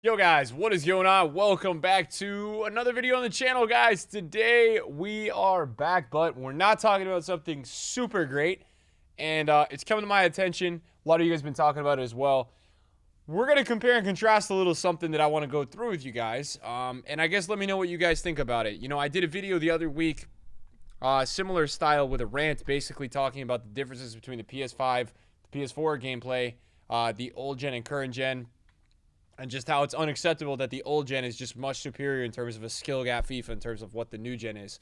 Yo guys, what is going on? Welcome back to another video on the channel, guys. Today we are back, but we're not talking about something super great, and it's coming to my attention. A lot of you guys have been talking about it as well. We're going to compare and contrast a little something that I want to go through with you guys, and I guess let me know what you guys think about it. I did a video the other week, similar style with a rant, basically talking about the differences between the PS5, the PS4 gameplay, the old gen and current gen, and just how it's unacceptable that the old gen is just much superior in terms of a skill gap FIFA in terms of what the new gen is.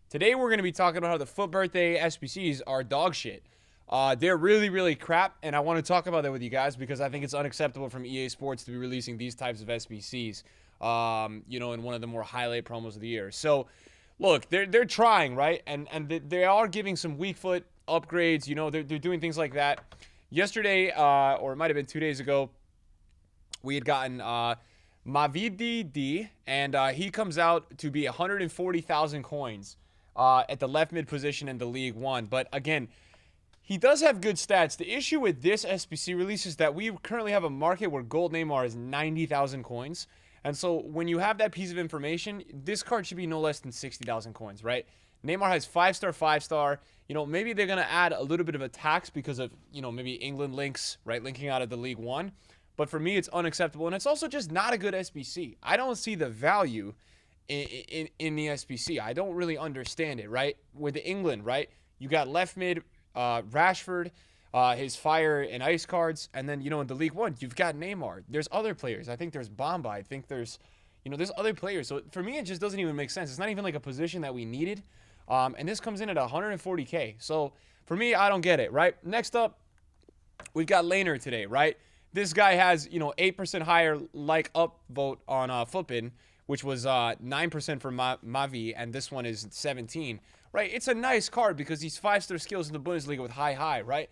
Today we're going to be talking about how the FUT Birthday SBCs are dog shit. They're really, really crap, and I want to talk about that with you guys because I think it's unacceptable from EA Sports to be releasing these types of SBCs, in one of the more highlight promos of the year. So, look, they're trying, right? And they are giving some weak foot upgrades. They're doing things like that. Yesterday, or it might have been 2 days ago, we had gotten Mavididi, and he comes out to be 140,000 coins at the left mid position in the League One. But again, he does have good stats. The issue with this SBC release is that we currently have a market where Gold Neymar is 90,000 coins. And so when you have that piece of information, this card should be no less than 60,000 coins, right? Neymar has 5-star, 5-star. Maybe they're going to add a little bit of a tax because of, maybe England links, right? Linking out of the League One. But for me, it's unacceptable. And it's also just not a good SBC. I don't see the value in the SBC. I don't really understand it, right? With the England, right? You got left mid, Rashford, his fire and ice cards. And then, in the League One, you've got Neymar. There's other players. I think there's Bamba. I think there's other players. So for me, it just doesn't even make sense. It's not even like a position that we needed. And this comes in at 140K. So for me, I don't get it, right? Next up, we've got Lainer today, right? This guy has, 8% higher up vote on Futbin, which was 9% for Mavi, and this one is 17, right? It's a nice card because he's 5-star skills in the Bundesliga with high, right?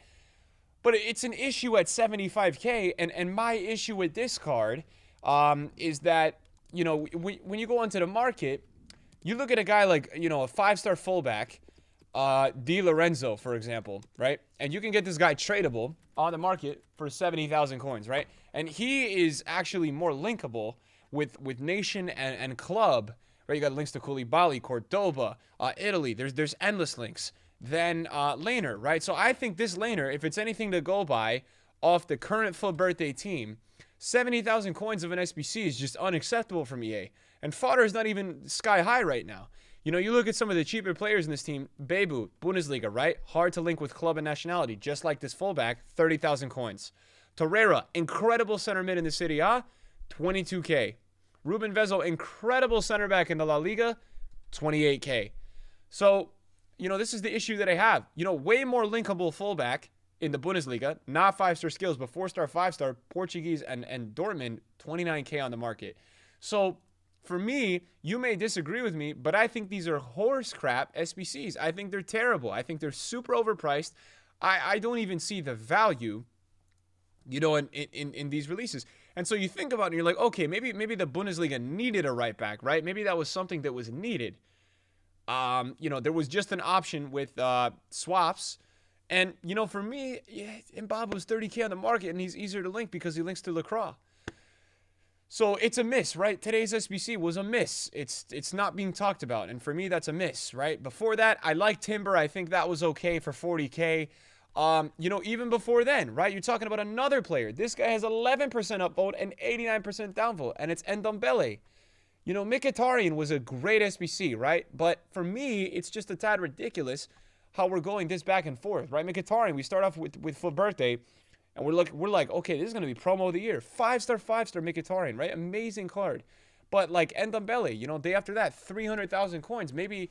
But it's an issue at 75K, and my issue with this card is that, when you go onto the market, you look at a guy like, a 5-star fullback, Di Lorenzo, for example, right? And you can get this guy tradable on the market for 70,000 coins, right? And he is actually more linkable with nation and club, right? You got links to Koulibaly, Cordoba, Italy. There's endless links. Then Lainer, right? So I think this Lainer, if it's anything to go by off the current FUT Birthday team, 70,000 coins of an SBC is just unacceptable from EA. And fodder is not even sky high right now. You look at some of the cheaper players in this team. Bebu, Bundesliga, right? Hard to link with club and nationality, just like this fullback, 30,000 coins. Torreira, incredible center mid in the Serie A, 22K. Ruben Vezo, incredible center back in the La Liga, 28K. So, this is the issue that I have. Way more linkable fullback in the Bundesliga, not 5-star skills, but 4-star, 5-star, Portuguese and Dortmund, 29K on the market. So, for me, you may disagree with me, but I think these are horse crap SBCs. I think they're terrible. I think they're super overpriced. I don't even see the value, in these releases. And so you think about it and you're like, okay, maybe the Bundesliga needed a right back, right? Maybe that was something that was needed. There was just an option with swaps. And, for me, Mbappe was 30K on the market and he's easier to link because he links to Lacroix. So it's a miss, right? Today's SBC was a miss. It's not being talked about. And for me, that's a miss, right? Before that, I like Timber. I think that was okay for 40K. Even before then, right? You're talking about another player. This guy has 11% upvote and 89% downvote. And it's Ndombele. Mkhitaryan was a great SBC, right? But for me, it's just a tad ridiculous how we're going this back and forth, right? Mkhitaryan, we start off with FUT Birthday. And we're like, okay, this is going to be promo of the year. 5-star, 5-star Mkhitaryan, right? Amazing card. But like Ndombele, day after that, 300,000 coins. Maybe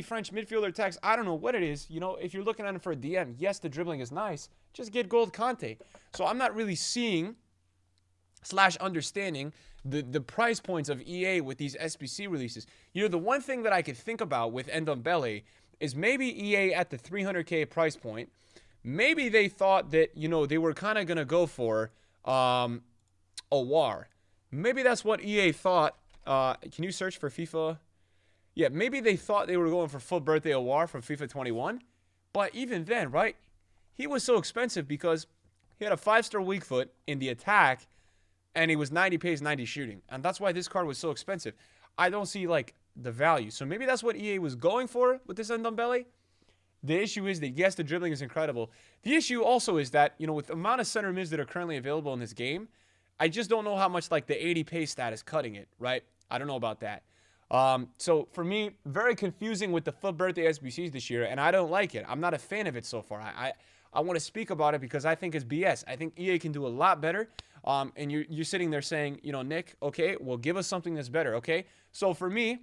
French midfielder tax. I don't know what it is. If you're looking at it for a DM, yes, the dribbling is nice. Just get gold Conte. So I'm not really seeing / understanding the price points of EA with these SBC releases. The one thing that I could think about with Ndombele is maybe EA at the 300K price point, maybe they thought that, they were kind of going to go for a war. Maybe that's what EA thought. Can you search for FIFA? Yeah, maybe they thought they were going for FUT Birthday Awar from FIFA 21. But even then, right, he was so expensive because he had a 5-star weak foot in the attack and he was 90 pace, 90 shooting. And that's why this card was so expensive. I don't see, like, the value. So maybe that's what EA was going for with this Ndombele. The issue is that, yes, the dribbling is incredible. The issue also is that, you know, with the amount of center mids that are currently available in this game, I just don't know how much, like, the 80 pace stat is cutting it, right? I don't know about that. So for me, very confusing with the FUT Birthday SBCs this year, and I don't like it. I'm not a fan of it so far. I want to speak about it because I think it's BS. I think EA can do a lot better. And you're sitting there saying, you know, Nick, okay, well, give us something that's better, okay? So for me,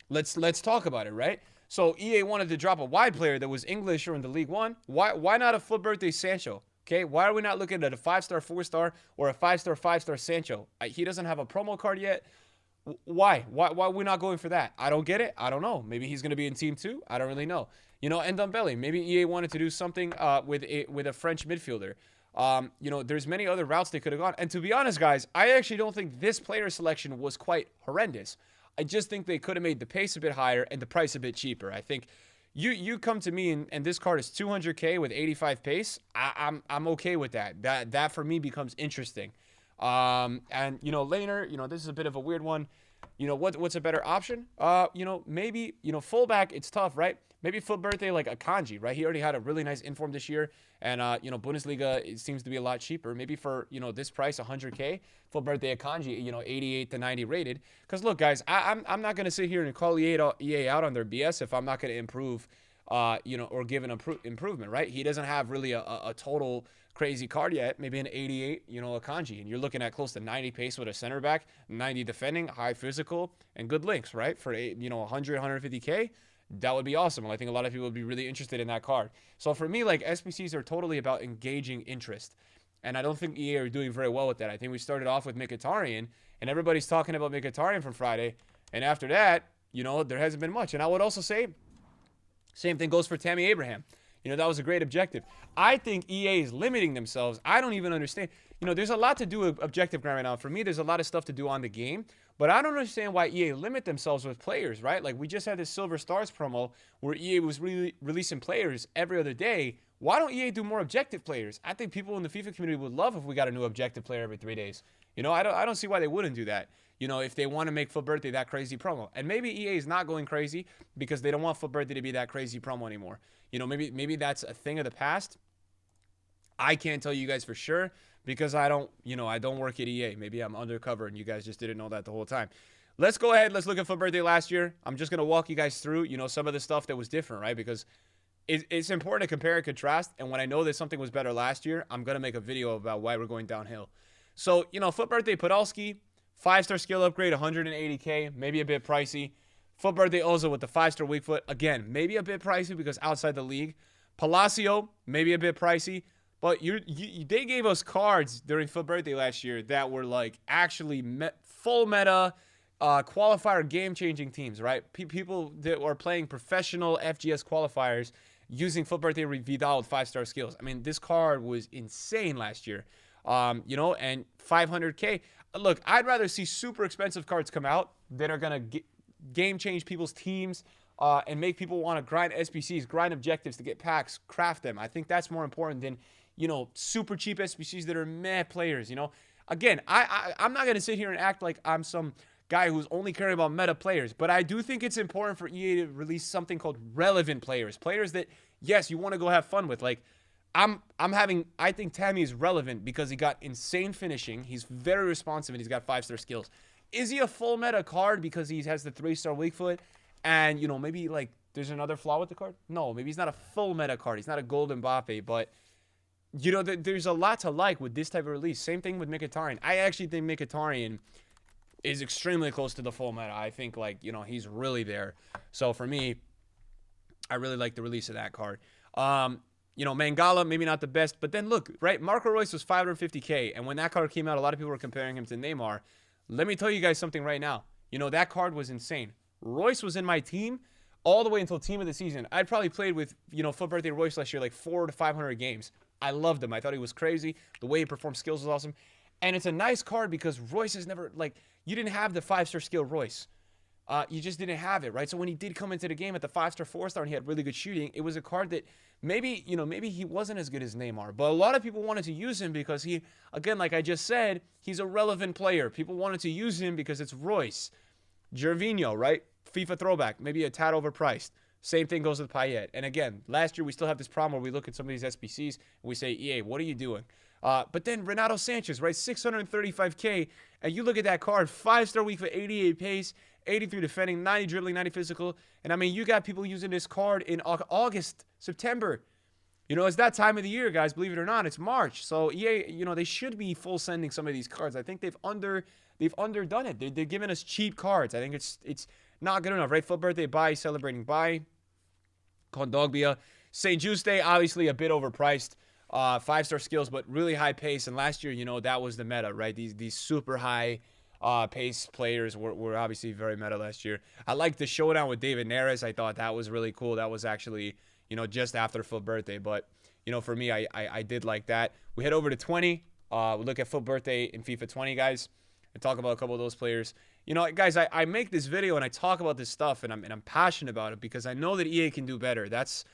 let's talk about it, right? So EA wanted to drop a wide player that was English or in the League One. Why not a FUT Birthday Sancho? Okay, why are we not looking at a 5-star, 4-star, or a 5-star, 5-star Sancho? He doesn't have a promo card yet. Why are we not going for that? I don't get it. I don't know. Maybe he's going to be in Team 2. I don't really know. You know, Ndombele, maybe EA wanted to do something with a French midfielder. You know, there's many other routes they could have gone. And to be honest, guys, I actually don't think this player selection was quite horrendous. I just think they could have made the pace a bit higher and the price a bit cheaper. I think you come to me and this card is 200K with 85 pace. I'm okay with that. That for me becomes interesting. And you know, Lainer, you know, this is a bit of a weird one. You know, what's a better option? You know, maybe, you know, fullback, it's tough, right? Maybe FUT Birthday like Akanji, right? He already had a really nice inform this year. And, you know, Bundesliga, it seems to be a lot cheaper. Maybe for, you know, this price, 100K, FUT Birthday Akanji, you know, 88 to 90 rated. Because, look, guys, I'm not going to sit here and call EA out on their BS if I'm not going to improve, you know, or give an improvement, right? He doesn't have really a total crazy card yet. Maybe an 88, you know, Akanji. And you're looking at close to 90 pace with a center back, 90 defending, high physical, and good links, right? For, you know, 100, 150K. That would be awesome. I think a lot of people would be really interested in that card. So for me, like, SBCs are totally about engaging interest. And I don't think EA are doing very well with that. I think we started off with Mkhitaryan, and everybody's talking about Mkhitaryan from Friday. And after that, you know, there hasn't been much. And I would also say, same thing goes for Tammy Abraham. You know, that was a great objective. I think EA is limiting themselves. I don't even understand. You know, there's a lot to do with objective grind right now. For me, there's a lot of stuff to do on the game. But I don't understand why EA limit themselves with players, right? Like, we just had this Silver Stars promo where EA was releasing players every other day. Why don't EA do more objective players? I think people in the FIFA community would love if we got a new objective player every 3 days. You know, I don't see why they wouldn't do that. You know, if they want to make FUT Birthday that crazy promo. And maybe EA is not going crazy because they don't want FUT Birthday to be that crazy promo anymore. You know, maybe that's a thing of the past. I can't tell you guys for sure because I don't work at EA. Maybe I'm undercover and you guys just didn't know that the whole time. Let's go ahead. Let's look at FUT Birthday last year. I'm just going to walk you guys through, you know, some of the stuff that was different, right? Because it's important to compare and contrast. And when I know that something was better last year, I'm going to make a video about why we're going downhill. So, you know, FUT Birthday Podolski, 5-star skill upgrade, 180K, maybe a bit pricey. FUT Birthday Oza with the 5-star weak foot, again, maybe a bit pricey because outside the league. Palacio, maybe a bit pricey. But they gave us cards during FUT Birthday last year that were like actually full meta, qualifier game-changing teams, right? People that are playing professional FGS qualifiers using FUT Birthday Vidal with 5-star skills. I mean, this card was insane last year, you know, and 500K. Look, I'd rather see super expensive cards come out that are going to game-change people's teams and make people want to grind SBCs, grind objectives to get packs, craft them. I think that's more important than, you know, super cheap SBCs that are meh players, you know. Again, I'm not going to sit here and act like I'm some guy who's only caring about meta players, but I do think it's important for EA to release something called relevant players. Players that, yes, you want to go have fun with. Like, I think Tammy is relevant because he got insane finishing. He's very responsive and he's got 5-star skills. Is he a full meta card because he has the 3-star weak foot? And, you know, maybe like there's another flaw with the card? No, maybe he's not a full meta card. He's not a golden Mbappe, but you know, there's a lot to like with this type of release. Same thing with Mkhitaryan. I actually think Mkhitaryan is extremely close to the full meta. I think, like, you know, he's really there. So for me, I really like the release of that card. You know, Mangala, maybe not the best, but then look, right? Marco Reus was 550K, and when that card came out, a lot of people were comparing him to Neymar. Let me tell you guys something right now. You know, that card was insane. Royce was in my team all the way until team of the season. I'd probably played with, you know, FUT Birthday Royce last year like 400 to 500 games. I loved him. I thought he was crazy. The way he performed skills was awesome. And it's a nice card because Royce is never, like, you didn't have the 5-star skill Royce. you just didn't have it, right? So when he did come into the game at the 5-star, 4-star, and he had really good shooting, it was a card that maybe he wasn't as good as Neymar. But a lot of people wanted to use him because he, again, like I just said, he's a relevant player. People wanted to use him because it's Royce. Gervinho, right? FIFA throwback, maybe a tad overpriced. Same thing goes with Payet. And again, last year we still have this problem where we look at some of these SBCs and we say, EA, what are you doing? But then Renato Sanchez, right? 635K. And you look at that card, 5-star week for 88 pace, 83 defending, 90 dribbling, 90 physical. And I mean, you got people using this card in August, September. It's that time of the year, guys. Believe it or not, it's March. So EA, they should be full sending some of these cards. I think they've underdone it. They're giving us cheap cards. I think it's not good enough, right? FUT Birthday, bye, celebrating bye. Kondogbia. St. Jude's Day, obviously a bit overpriced. 5-star skills, but really high pace. And last year, that was the meta, right? These super high pace players were obviously very meta last year. I liked the showdown with David Neres. I thought that was really cool. That was actually, just after FUT Birthday. But, for me, I did like that. We head over to 20. We look at FUT Birthday in FIFA 20, guys, and talk about a couple of those players. Guys, I make this video and I talk about this stuff and I'm passionate about it because I know that EA can do better. That's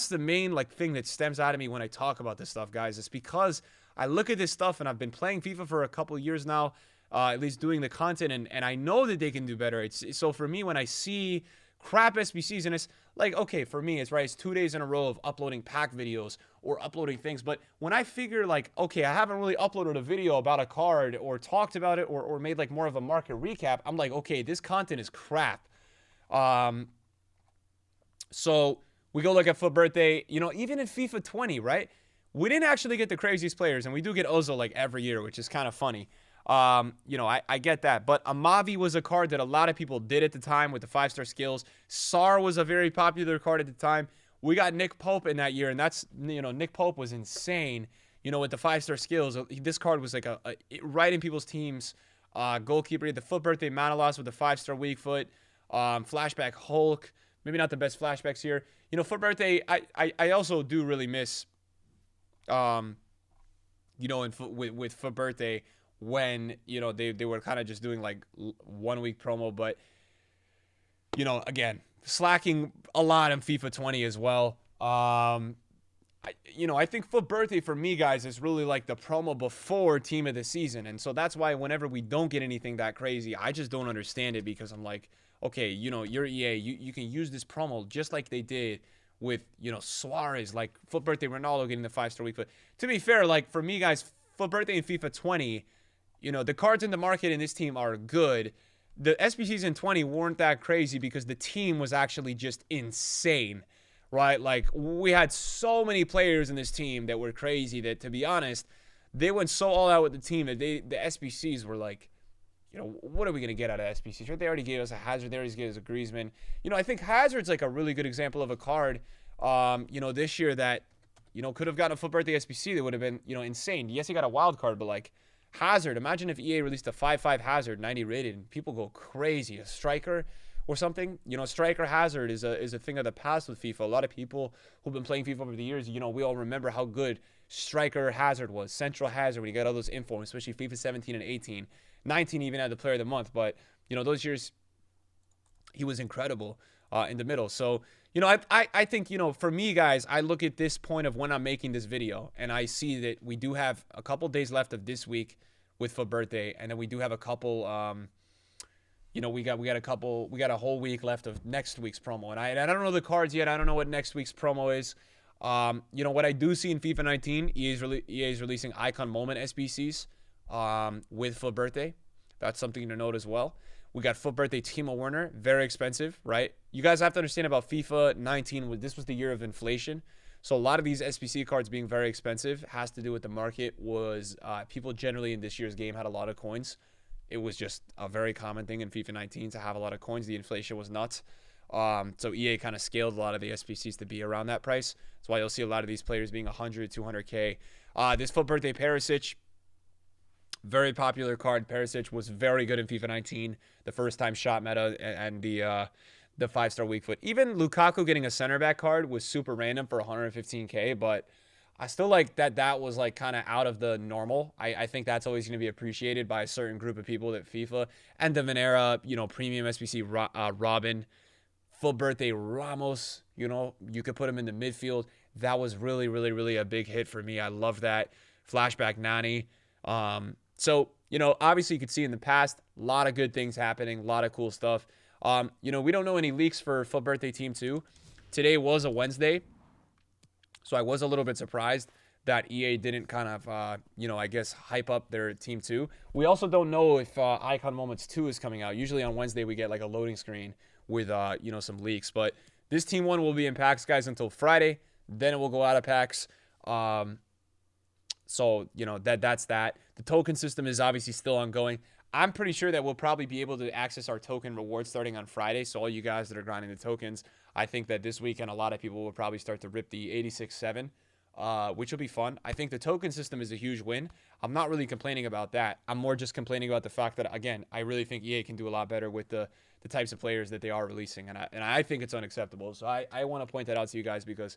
the main thing that stems out of me when I talk about this stuff, guys. It's because I look at this stuff and I've been playing FIFA for a couple of years now, at least doing the content, and I know that they can do better. So for me, when I see crap SBCs, and it's like, okay, for me, it's 2 days in a row of uploading pack videos or uploading things. But when I figure okay, I haven't really uploaded a video about a card or talked about it or made more of a market recap, I'm like, okay, this content is crap. So we go look at FUT Birthday, even in FIFA 20, right? We didn't actually get the craziest players, and we do get Ozil every year, which is kind of funny. I get that. But a Mavi was a card that a lot of people did at the time with the 5-star skills. SAR was a very popular card at the time. We got Nick Pope in that year, and that's, Nick Pope was insane, with the 5-star skills. This card was right in people's teams. Goalkeeper, the FUT Birthday Manolas with the 5-star weak foot. Flashback Hulk. Maybe not the best flashbacks here. FUT Birthday, I also do really miss, with FUT Birthday when, they were kind of just doing 1 week promo. But, again, slacking a lot in FIFA 20 as well. I think FUT Birthday for me, guys, is really the promo before team of the season. And so that's why whenever we don't get anything that crazy, I just don't understand it because I'm like, okay, you're EA. You can use this promo just like they did with, Suarez, FUT Birthday Ronaldo getting the 5-star week. But to be fair, for me, guys, FUT Birthday in FIFA 20, the cards in the market in this team are good. The SBCs in 20 weren't that crazy because the team was actually just insane, right? We had so many players in this team that were crazy that, to be honest, they went so all out with the team that the SBCs were what are we going to get out of SBCs? Right? They already gave us a Hazard. They already gave us a Griezmann. I think Hazard's a really good example of a card, this year that, could have gotten a FUT Birthday SBC that would have been, insane. Yes, he got a wild card, but Hazard, imagine if EA released a 5-5 Hazard, 90 rated, and people go crazy. A striker or something. Striker Hazard is a thing of the past with FIFA. A lot of people who've been playing FIFA over the years, we all remember how good striker Hazard was. Central Hazard, when you got all those info, especially FIFA 17 and 18. 19 even had the player of the month, but those years he was incredible in the middle. So I think for me, guys, I look at this point of when I'm making this video and I see that we do have a couple days left of this week with FUT Birthday, and then we do have a couple we got a whole week left of next week's promo, and I don't know the cards yet. I don't know what next week's promo is. What I do see in FIFA 19, EA is releasing icon moment SBCs with FUT Birthday. That's something to note as well. We got FUT Birthday Timo Werner, very expensive, right? You guys have to understand about FIFA 19, this was the year of inflation. So a lot of these SBC cards being very expensive has to do with the market. Was people generally in this year's game had a lot of coins. It was just a very common thing in FIFA 19 to have a lot of coins. The inflation was nuts. So EA kind of scaled a lot of the SBCs to be around that price. That's why you'll see a lot of these players being 100, 200K. This FUT Birthday Perisic, very popular card. Perisic was very good in FIFA 19, the first time shot meta and the 5-star weak foot. Even Lukaku getting a center back card was super random for 115K, but I still like that was like kind of out of the normal. I think that's always going to be appreciated by a certain group of people that FIFA and the Venera, premium SBC Robin, FUT Birthday Ramos, you could put him in the midfield. That was really, really, really a big hit for me. I love that. Flashback Nani. So, obviously you could see in the past, a lot of good things happening, a lot of cool stuff. We don't know any leaks for FUT Birthday Team 2. Today was a Wednesday. So I was a little bit surprised that EA didn't kind of, I guess, hype up their Team 2. We also don't know if Icon Moments 2 is coming out. Usually on Wednesday we get like a loading screen with, some leaks. But this Team 1 will be in packs, guys, until Friday. Then it will go out of packs. So, that's that. The token system is obviously still ongoing. I'm pretty sure that we'll probably be able to access our token rewards starting on Friday. So all you guys that are grinding the tokens, I think that this weekend a lot of people will probably start to rip the 86.7, which will be fun. I think the token system is a huge win. I'm not really complaining about that. I'm more just complaining about the fact that, again, I really think EA can do a lot better with the types of players that they are releasing. And I think it's unacceptable. So I want to point that out to you guys because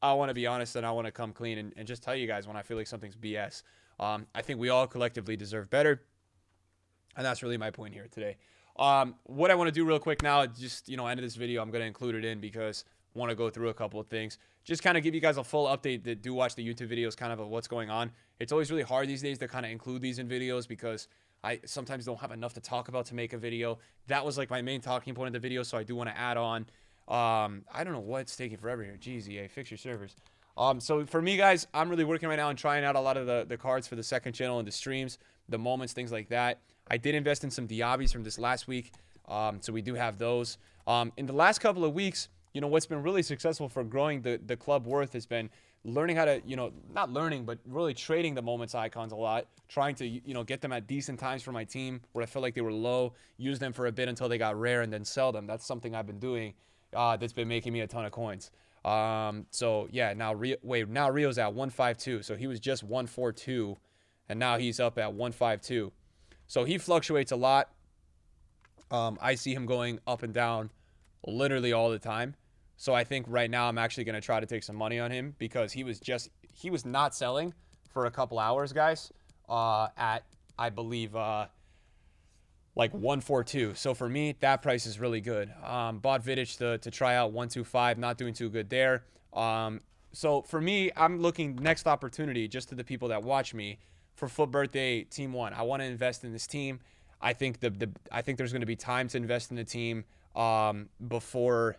I want to be honest and I want to come clean and just tell you guys when I feel like something's BS. I think we all collectively deserve better. And that's really my point here today. What I want to do real quick now, just, end of this video, I'm going to include it in because I want to go through a couple of things. Just kind of give you guys a full update that do watch the YouTube videos kind of what's going on. It's always really hard these days to kind of include these in videos because I sometimes don't have enough to talk about to make a video. That was like my main talking point of the video, so I do want to add on. I don't know what's taking forever here. Jeez, EA, fix your servers. So for me, guys, I'm really working right now and trying out a lot of the cards for the second channel and the streams, the moments, things like that. I did invest in some Diabis from this last week, so we do have those. In the last couple of weeks, what's been really successful for growing the club worth has been learning how to, not learning, but really trading the moments icons a lot, trying to, get them at decent times for my team where I felt like they were low, use them for a bit until they got rare and then sell them. That's something I've been doing that's been making me a ton of coins. So yeah, now Rio's at 152. So he was just 142 and now he's up at 152. So he fluctuates a lot. I see him going up and down literally all the time. So I think right now I'm actually going to try to take some money on him because he was not selling for a couple hours, guys, at, I believe, like 142. So for me, that price is really good. Bought Vidic to try out 125, not doing too good there. So for me, I'm looking next opportunity just to the people that watch me for FUT Birthday Team 1. I want to invest in this team. I think I think there's going to be time to invest in the team before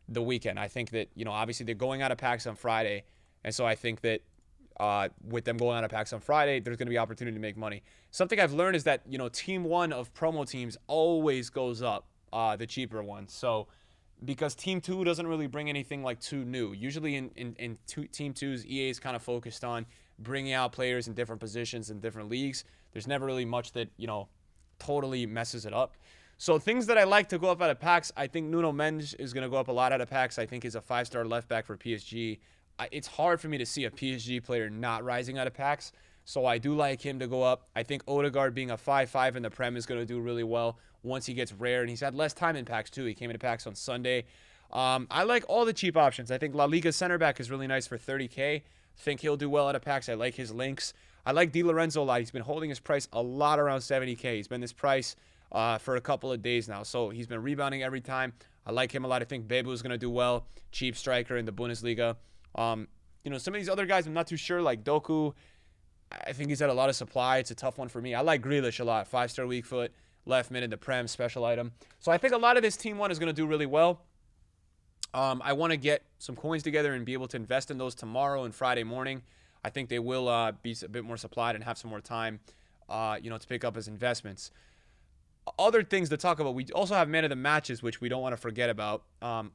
the weekend. I think that, obviously they're going out of packs on Friday. And so I think that with them going out of packs on Friday, there's going to be opportunity to make money. Something I've learned is that, Team 1 of promo teams always goes up, the cheaper one. So because Team 2 doesn't really bring anything like too new. Usually in Team 2's, EA is kind of focused on bringing out players in different positions in different leagues. There's never really much that, totally messes it up. So things that I like to go up out of packs, I think Nuno Mendes is going to go up a lot out of packs. I think he's a 5-star left back for PSG. It's hard for me to see a PSG player not rising out of packs. So I do like him to go up. I think Odegaard being a 5-5 in the Prem is going to do really well once he gets rare. And he's had less time in packs too. He came into packs on Sunday. I like all the cheap options. I think La Liga center back is really nice for 30K. Think he'll do well out of packs. I like his links. I like Di Lorenzo a lot. He's been holding his price a lot around 70K. He's been this price for a couple of days now. So he's been rebounding every time. I like him a lot. I think Bebu is going to do well. Cheap striker in the Bundesliga. Some of these other guys I'm not too sure, like Doku. I think he's had a lot of supply. It's a tough one for me. I like Grealish a lot. 5-star weak foot, left mid in the Prem, special item. So I think a lot of this Team 1 is going to do really well. I want to get some coins together and be able to invest in those tomorrow and Friday morning. I think they will be a bit more supplied and have some more time, to pick up as investments. Other things to talk about, we also have man of the matches, which we don't want to forget about.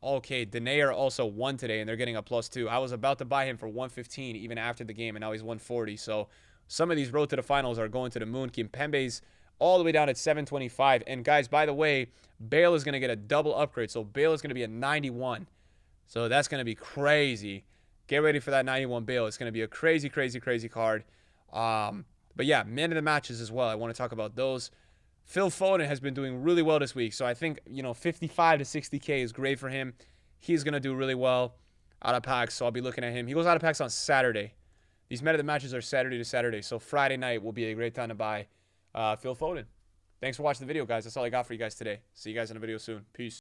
Okay, Denayer also won today, and they're getting a +2. I was about to buy him for 115 even after the game, and now he's 140. So some of these road to the finals are going to the moon. Kimpembe's all the way down at 725. And guys, by the way, Bale is going to get a double upgrade. So Bale is going to be a 91. So that's going to be crazy. Get ready for that 91 Bale. It's going to be a crazy, crazy, crazy card. But yeah, man of the matches as well. I want to talk about those. Phil Foden has been doing really well this week. So I think, 55 to 60K is great for him. He's going to do really well out of packs. So I'll be looking at him. He goes out of packs on Saturday. These men of the matches are Saturday to Saturday, so Friday night will be a great time to buy Phil Foden. Thanks for watching the video, guys. That's all I got for you guys today. See you guys in a video soon. Peace.